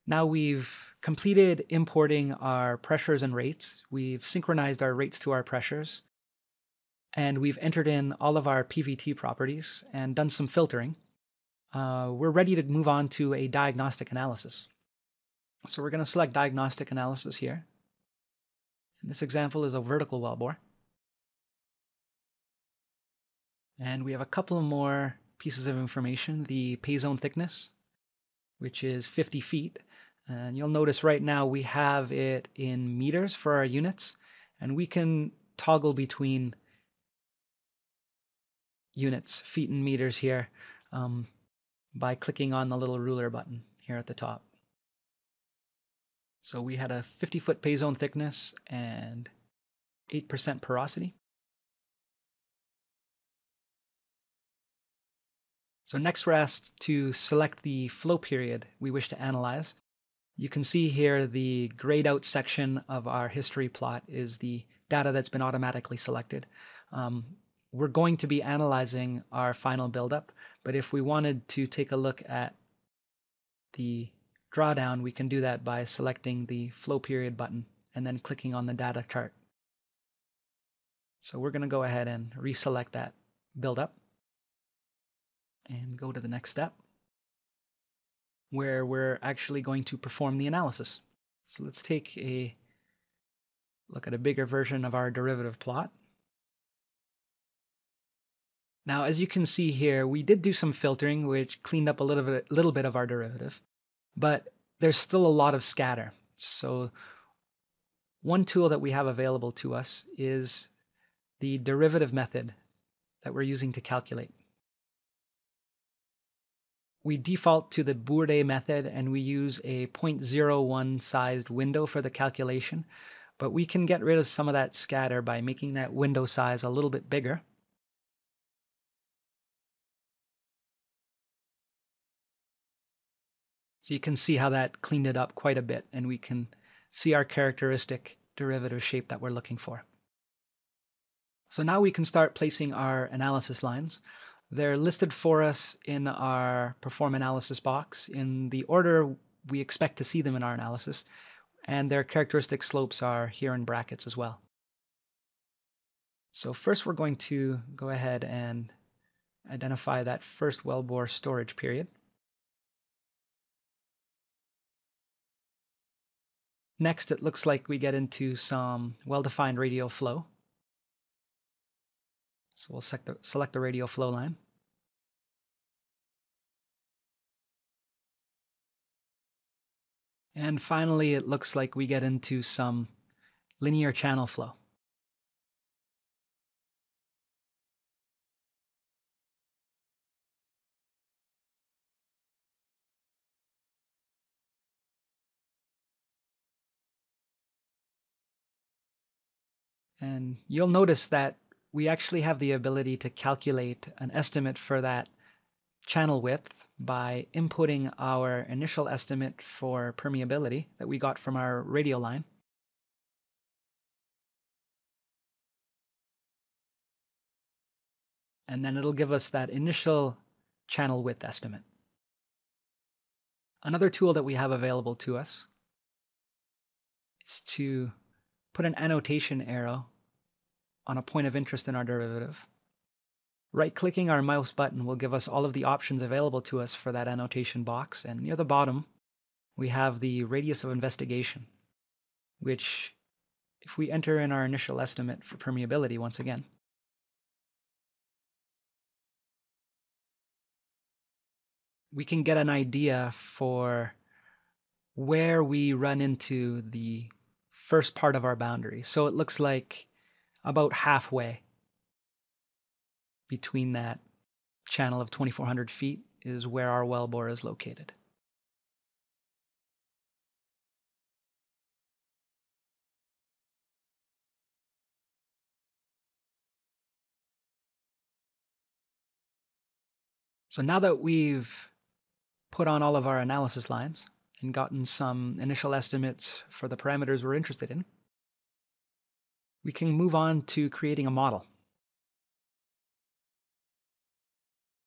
Now we've completed importing our pressures and rates. We've synchronized our rates to our pressures. And we've entered in all of our PVT properties and done some filtering. We're ready to move on to a diagnostic analysis. So we're going to select Diagnostic Analysis here. And this example is a vertical wellbore. And we have a couple more pieces of information. The pay zone thickness, which is 50 feet. And you'll notice right now we have it in meters for our units. And we can toggle between units, feet and meters here, by clicking on the little ruler button here at the top. So we had a 50-foot pay zone thickness and 8% porosity. So next we're asked to select the flow period we wish to analyze. You can see here the grayed out section of our history plot is the data that's been automatically selected. We're going to be analyzing our final buildup, but if we wanted to take a look at the drawdown, we can do that by selecting the flow period button and then clicking on the data chart. So we're going to go ahead and reselect that buildup and go to the next step, where we're actually going to perform the analysis. So let's take a look at a bigger version of our derivative plot. Now, as you can see here, we did do some filtering, which cleaned up a little bit of our derivative, but there's still a lot of scatter. So one tool that we have available to us is the derivative method that we're using to calculate. We default to the Bourdet method and we use a 0.01 sized window for the calculation, but we can get rid of some of that scatter by making that window size a little bit bigger. So you can see how that cleaned it up quite a bit, and we can see our characteristic derivative shape that we're looking for. So now we can start placing our analysis lines. They're listed for us in our Perform Analysis box in the order we expect to see them in our analysis, and their characteristic slopes are here in brackets as well. So first we're going to go ahead and identify that first wellbore storage period. Next, it looks like we get into some well-defined radial flow. So we'll select the radial flow line. And finally, it looks like we get into some linear channel flow. And you'll notice that we actually have the ability to calculate an estimate for that channel width by inputting our initial estimate for permeability that we got from our radial line. And then it'll give us that initial channel width estimate. Another tool that we have available to us is to put an annotation arrow on a point of interest in our derivative. Right-clicking our mouse button will give us all of the options available to us for that annotation box, and near the bottom we have the radius of investigation, which, if we enter in our initial estimate for permeability once again, we can get an idea for where we run into the first part of our boundary. So it looks like about halfway between that channel of 2,400 feet is where our wellbore is located. So now that we've put on all of our analysis lines and gotten some initial estimates for the parameters we're interested in, we can move on to creating a model.